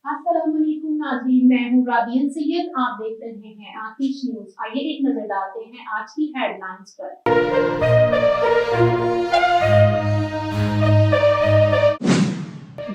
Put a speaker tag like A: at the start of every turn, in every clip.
A: अस्सलामुअलैकुम नाज़रीन, मैं हूँ राबिया सैयद। आप देख रहे हैं आतिश न्यूज़। आइए एक नजर डालते हैं आज की हेडलाइंस पर।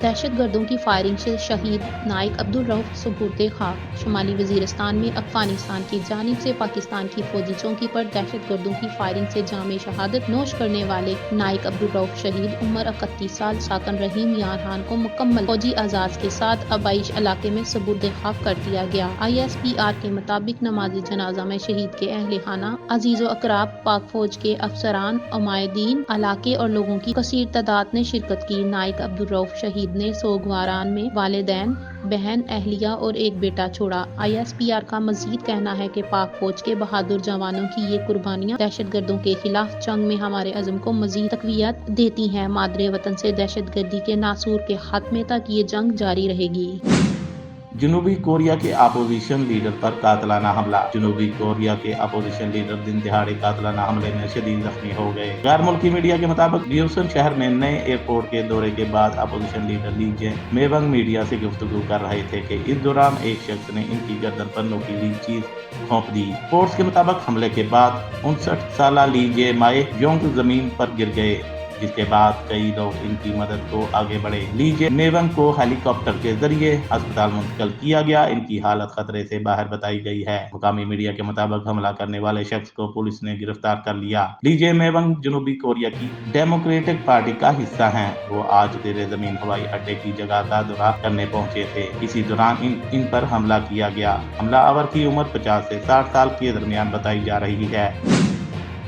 A: दहशतगर्दों की फायरिंग से शहीद नाइक अब्दुल रऊफ सुपुर्दे खाक। शुमाली वजीरिस्तान में अफगानिस्तान की जानिब से पाकिस्तान की फौजी चौकी पर दहशतगर्दों की फायरिंग से जामे शहादत नोश करने वाले नाइक अब्दुल रऊफ शहीद उम्र 31 साल साकन रहीम यार खान को मुकम्मल फौजी आजाद के साथ अबाइश इलाके में सुपुर्दे खाक कर दिया गया। ISPR के मुताबिक नमाज जनाजा में शहीद के अहले खाना, अजीज़ो अकराब, पाक फौज के अफसरान, उमायदीन इलाके और लोगों की कसीर तादाद ने शिरकत की। नाइक अब्दुल रऊफ शहीद ने सोगवारान में वालिदैन, बहन, अहलिया और एक बेटा छोड़ा। ISPR का मजीद कहना है कि पाक फौज के बहादुर जवानों की ये कुर्बानियां दहशतगर्दों के खिलाफ जंग में हमारे अज़म को मजीद तक़वियत देती हैं। मादरे वतन से दहशतगर्दी के नासूर के खात्मे तक ये जंग जारी रहेगी।
B: जनूबी कोरिया के अपोजिशन लीडर पर कातलाना हमला। जनूबी कोरिया के अपोजिशन लीडर दिन दिहाड़े कातलाना हमले में शदीद जख्मी हो गए। गैर मुल्की मीडिया के मुताबिक ड्यूसन शहर में नए एयरपोर्ट के दौरे के बाद अपोजिशन लीडर ली जे मेवंग मीडिया से गुफ्तगू कर रहे थे कि इस दौरान एक शख्स ने इनकी गर्दन पर नोकीली चीज घोंप दी। रिपोर्ट्स के मुताबिक हमले के बाद 59 साल ली जे माए योंग जमीन पर गिर गए, जिसके बाद कई लोग इनकी मदद को आगे बढ़े। लीजे मेवंग को हेलीकॉप्टर के जरिए अस्पताल मुंतकिल किया गया। इनकी हालत खतरे से बाहर बताई गई है। मुकामी मीडिया के मुताबिक हमला करने वाले शख्स को पुलिस ने गिरफ्तार कर लिया। लीजे मेवंग जनूबी कोरिया की डेमोक्रेटिक पार्टी का हिस्सा हैं। वो आज तेरे जमीन हवाई अड्डे की जगह का दौरा करने पहुंचे थे। इसी दौरान इन पर हमला किया गया। हमलावर की उम्र 50 से 60 साल के दरमियान बताई जा रही है।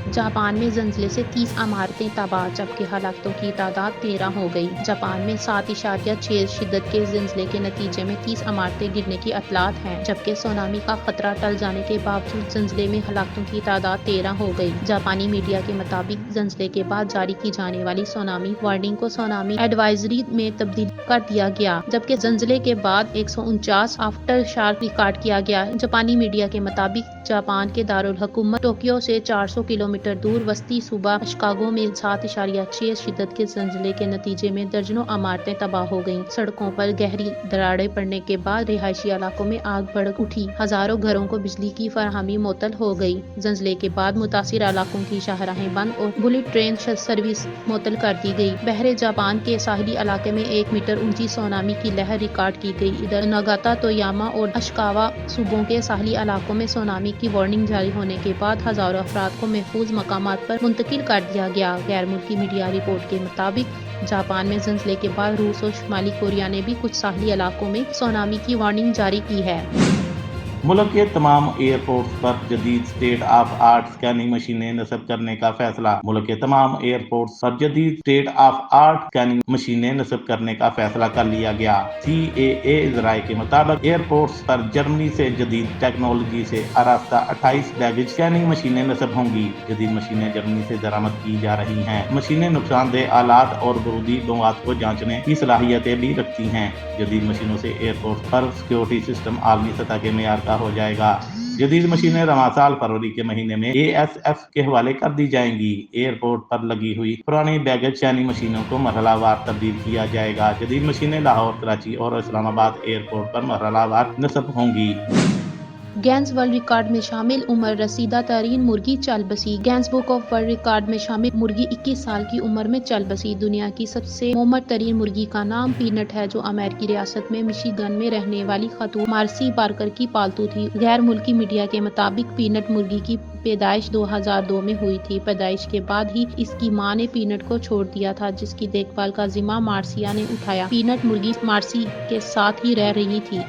A: जापान में जंजले से 30 इमारतें तबाह, जबकि हलाकतों की तादाद 13 हो गई। जापान में 7.6 शिद्दत के जंजले के नतीजे में 30 इमारतें गिरने की अतलात हैं, जबकि सुनामी का खतरा टल जाने के बावजूद जंजले में हलाकतों की तादाद 13 हो गई। जापानी मीडिया के मुताबिक जंजले के बाद जारी की जाने वाली सुनामी वार्निंग को सुनामी एडवाइजरी में तब्दील कर दिया गया, जबकि जंजले के बाद 149 आफ्टर शॉक रिकॉर्ड किया गया। जापानी मीडिया के मुताबिक जापान के दारुल हुकूमत टोक्यो से 400 किलोमीटर दूर वस्ती सूबा शिकागो में 7.6 शिद्दत के जंजले के नतीजे में दर्जनों इमारतें तबाह हो गईं। सड़कों पर गहरी दरारें पड़ने के बाद रिहायशी इलाकों में आग भड़क उठी। हजारों घरों को बिजली की फराहमी मुअत्तल हो गई। जंजले के बाद मुतासिर इलाकों की शाहराहें बंद और बुलेट ट्रेन सर्विस मुअत्तल कर दी गई। बहरे जापान के साहिली इलाके में 1 मीटर ऊंची सुनामी की लहर रिकॉर्ड की गई। इधर नागाता, तोयामा और अशिकावा सूबों के साहिली इलाकों में सुनामी की वार्निंग जारी होने के बाद हजारों अफराद को महफूज मकामात पर मुंतकिल कर दिया गया। गैर मुल्की मीडिया रिपोर्ट के मुताबिक जापान में जंजले के बाद रूस और शुमाली कोरिया ने भी कुछ साहिली इलाकों में सुनामी की वार्निंग जारी की है।
B: मुल्क के तमाम एयरपोर्ट्स पर जदीद स्टेट ऑफ आर्ट स्कैनिंग मशीनें नस्ब करने का फैसला। मुल्क के तमाम एयरपोर्ट्स पर जदीद स्टेट ऑफ आर्ट स्कैनिंग मशीनें नस्ब करने का फैसला कर लिया गया। CAA ज़राए के मुताबिक एयरपोर्ट्स पर जर्मनी से जदीद टेक्नोलॉजी से आरास्ता 28 बैगेज स्कैनिंग मशीनें नस्ब होंगी। जदीद मशीनें जर्मनी से दरामद की जा रही हैं। मशीनें नुकसानदेह आलात और बारूदी लौहात को जांचने की सलाहियतें भी रखती हैं। जदीद मशीनों से एयरपोर्ट पर सिक्योरिटी सिस्टम आलमी सतह के मेयार का हो जाएगा। जदीद मशीनें रवां साल फरवरी के महीने में ASF के हवाले कर दी जाएंगी। एयरपोर्ट पर लगी हुई पुरानी बैगेज स्कैनिंग मशीनों को मरहलावार तब्दील किया जाएगा। जदीद मशीनें लाहौर, कराची और इस्लामाबाद एयरपोर्ट पर मरहलावार नस्ब होंगी।
A: गिनेस वर्ल्ड रिकॉर्ड में शामिल उम्र रसीदा तरीन मुर्गी चल बसी। Guinness book of world record में शामिल मुर्गी 21 साल की उम्र में चल बसी। दुनिया की सबसे मोमर तरीन मुर्गी का नाम पीनट है, जो अमेरिकी रियासत में मिशिगन में रहने वाली खातून मार्सी पार्कर की पालतू थी। गैर मुल्की मीडिया के मुताबिक पीनट मुर्गी की पैदाइश 2002 में हुई थी। पैदाइश के बाद ही इसकी मां ने पीनट को छोड़ दिया था, जिसकी देखभाल का जिम्मा मार्सिया ने उठाया। पीनट मुर्गी मार्सी के साथ ही रह रही थी।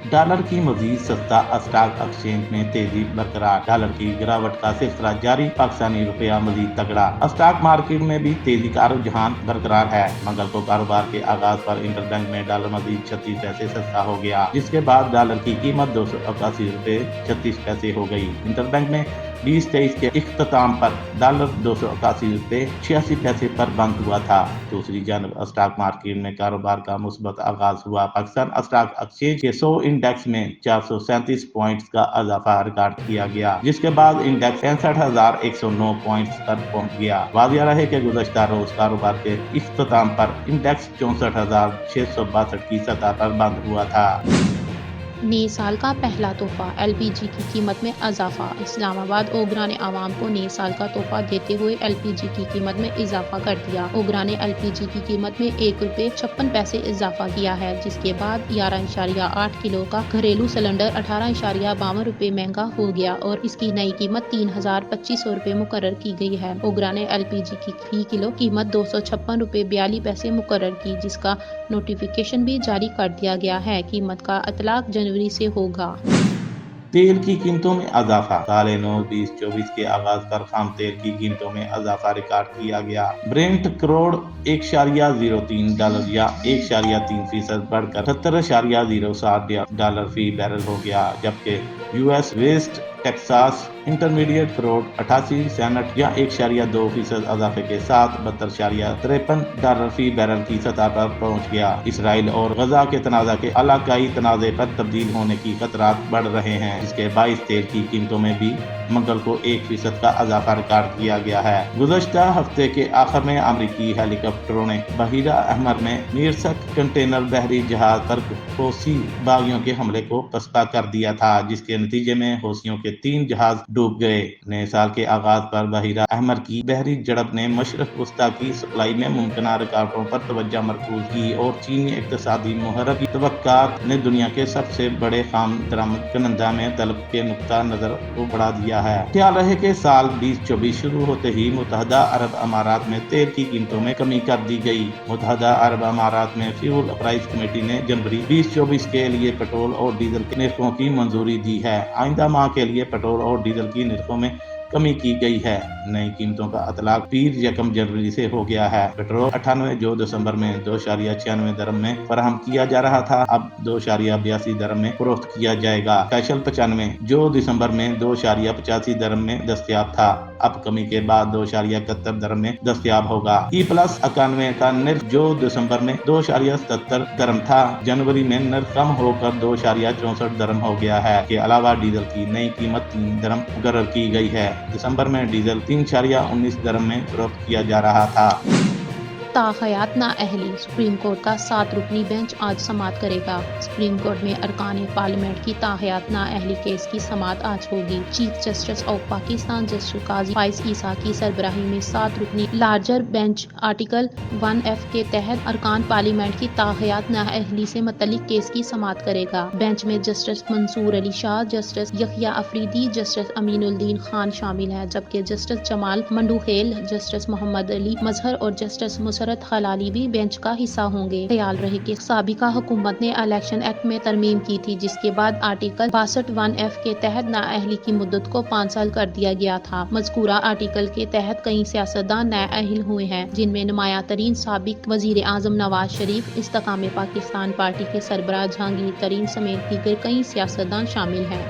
B: डॉलर की मजीद सस्ता, स्टॉक एक्सचेंज में तेजी बरकरार। डॉलर की गिरावट का सिलसिला जारी, पाकिस्तानी रुपया मजीद तगड़ा। स्टॉक मार्केट में भी तेजी का रुझान बरकरार है। मंगल को कारोबार के आगाज पर इंटरबैंक में डॉलर मजीद 36 पैसे सस्ता हो गया, जिसके बाद डॉलर की कीमत 281 रुपए 36 पैसे हो गई। इंटरबैंक में 2023 के इख्तिताम पर $281.86 पर बंद हुआ था। दूसरी जानब स्टॉक मार्केट में कारोबार का मुस्बत आगाज हुआ। पाकिस्तान स्टॉक एक्सचेंज के 100 इंडेक्स में 437 पॉइंट्स का इजाफा रिकॉर्ड किया गया, जिसके बाद इंडेक्स 65,109 पॉइंट्स पर पहुंच गया। वादिया रहे कि गुज़श्ता रोज कारोबार के इख्तिताम पर इंडेक्स 64,662 की सतह पर बंद हुआ था।
A: नए साल का पहला तोहफा, LPG की कीमत में इजाफा। इस्लामाबाद ओगरा ने आवाम को नए साल का तोहफा देते हुए LPG की कीमत में इजाफा कर दिया। ओगरा ने LPG की कीमत में ₹1.56 इजाफा किया है, जिसके बाद 11.8 किलो का घरेलू सिलेंडर ₹18.52 महंगा हो गया और इसकी नई कीमत ₹3,225 मुकर्रर की गई है। ओगरा ने LPG की फी किलो कीमत ₹256.42 मुकर्रर की, जिसका नोटिफिकेशन भी जारी कर दिया गया है। कीमत का इतलाक जनवरी से होगा।
B: तेल की कीमतों में इजाफा। साल नौ 2024 के आगाज पर खाम तेल की कीमतों में इजाफा रिकॉर्ड किया गया। ब्रेंट क्रूड $1.03 या 1.3% बढ़कर $70.07 फी बैरल हो गया, जबकि US West Texas Intermediate crude 88 cent या 1.2% इजाफे के साथ $72.53 फी बैरल की सतह पर पहुंच गया। इसराइल और गजा के तनाज़ा के इलाकाई तनाज़े पर तब्दील होने की खतरात बढ़ रहे हैं, जिसके बाइस तेल की कीमतों में भी मंगल को 1% का इजाफा रिकॉर्ड किया गया है। गुज़श्ता हफ्ते के आखिर में अमरीकी हेलीकॉप्टरों ने बहीरा अहमर में मीरसक कंटेनर बहरी जहाज पर हौसी बागियों के हमले को पस्ता कर दिया था, जिसके नतीजे में हौसियों के 3 जहाज डूब गए। नए साल के आगाज पर बहीरा अहमर की बहरी झड़प ने मशरक वस्ता की सप्लाई में मुमकिन रुकावटों पर तवज्जो मरकूज की और चीनी इक्तिसादी मुहर्रक की तवक्कात ने दुनिया के सबसे बड़े खाम दरामद कनंदा में तलब के नुक्ता नजर को बढ़ा दिया है। ख्याल रहे कि साल 2024 शुरू होते ही मुत्तहदा अरब अमारात में तेल की कीमतों में कमी कर दी गई। मुत्तहदा अरब अमारात में फ्यूल प्राइस कमेटी ने जनवरी 2024 के लिए पेट्रोल और डीजल के निर्खों की मंजूरी दी है। आइंदा माह के लिए पेट्रोल और डीजल की निर्खों में कमी की गई है। नई कीमतों का इतलाक पीर 1 जनवरी से हो गया है। पेट्रोल 98 जो दिसंबर में $2.96 में फराहम किया जा रहा था, अब $2.82 में फरोख्त किया जाएगा। स्पेशल 95 जो दिसंबर में $2.85 में दस्तयाब था, अब कमी के बाद $2.71 में दस्तयाब होगा। E+ 91 का निर्ख जो दिसंबर में $2.77 था, जनवरी में निर्ख कम होकर $2.64 हो गया है। के अलावा डीजल की नई कीमत $3 मुकर्रर की गई है। दिसंबर में डीजल $3.19 में फरोख्त किया जा रहा था।
A: ताहयात नाअहली। सुप्रीम कोर्ट का 7 रुकनी बेंच आज समाअत करेगा। सुप्रीम कोर्ट में अरकान पार्लियामेंट की ताहयात नाअहली केस की समाअत आज होगी। Chief justice of Pakistan justice Qazi Faez Isa की सरबराही में 7 रुकनी लार्जर बेंच आर्टिकल 1F के तहत अरकान पार्लियामेंट की ताहयात नाअहली से मुतल्लिक केस की समाअत करेगा। बेंच में justice Mansoor Ali Shah, justice Yahya Afridi, justice Aminuddin Khan शामिल हैं, जबकि जस्टिस जमाल मंडूखेल, जस्टिस मोहम्मद अली मजहर और जस्टिस मुसरत खलाली भी बेंच का हिस्सा होंगे। ख्याल रहे कि साबिका हुकूमत ने इलेक्शन एक्ट में तरमीम की थी, जिसके बाद आर्टिकल 62 1F के तहत नाअहली की मुद्दत को 5 साल कर दिया गया था। मज़कूरा आर्टिकल के तहत कई सियासतदान नाअहल हुए हैं, जिनमें नुमाया तरीन साबिक वजीर आजम नवाज शरीफ, इस्तेकाम पाकिस्तान पार्टी के सरबराह जहांगीर तरीन समेत दीगर कई सियासतदान शामिल हैं।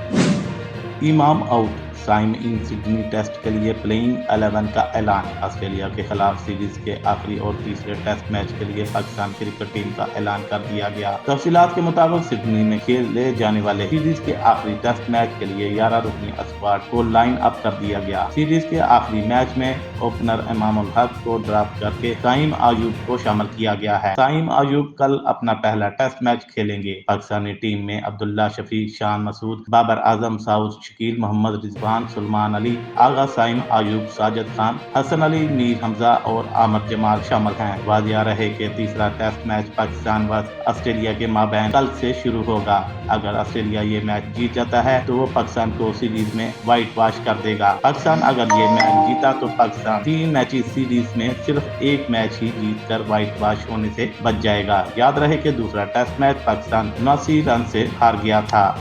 B: Imam out. Saim in Sydney Test के लिए प्लेइंग 11 का ऐलान। ऑस्ट्रेलिया के खिलाफ सीरीज के आखिरी और तीसरे टेस्ट मैच के लिए पाकिस्तान क्रिकेट टीम का ऐलान कर दिया गया। तफसीलात के मुताबिक सिडनी में खेले जाने वाले सीरीज के आखिरी टेस्ट मैच के लिए 11 रुकनी स्क्वाड को लाइन अप कर दिया गया। सीरीज के आखिरी मैच में ओपनर इमामुल हक को ड्रॉप करके साइम आयूब को शामिल किया गया है। साइम आयूब कल अपना पहला टेस्ट मैच खेलेंगे। पाकिस्तानी टीम में अब्दुल्ला शफीक, शान मसूद, बाबर आजम, साउद शकील, मोहम्मद रिजवान, सुलेमान अली, आगा साइम आयूब, साजिद खान, हसन अली, मीर हमजा और आमर जमाल शामिल हैं। वादिया रहे कि तीसरा टेस्ट मैच पाकिस्तान व ऑस्ट्रेलिया के माबैन कल से शुरू होगा। अगर ऑस्ट्रेलिया ये मैच जीत जाता है तो वो पाकिस्तान को सीरीज में व्हाइट वॉश कर देगा। पाकिस्तान अगर ये मैच जीता तो पाकिस्तान 3 मैची सीरीज में सिर्फ 1 मैच ही जीत कर व्हाइट वॉश होने से बच जाएगा। याद रहे कि दूसरा टेस्ट मैच पाकिस्तान 79 रन से हार गया था।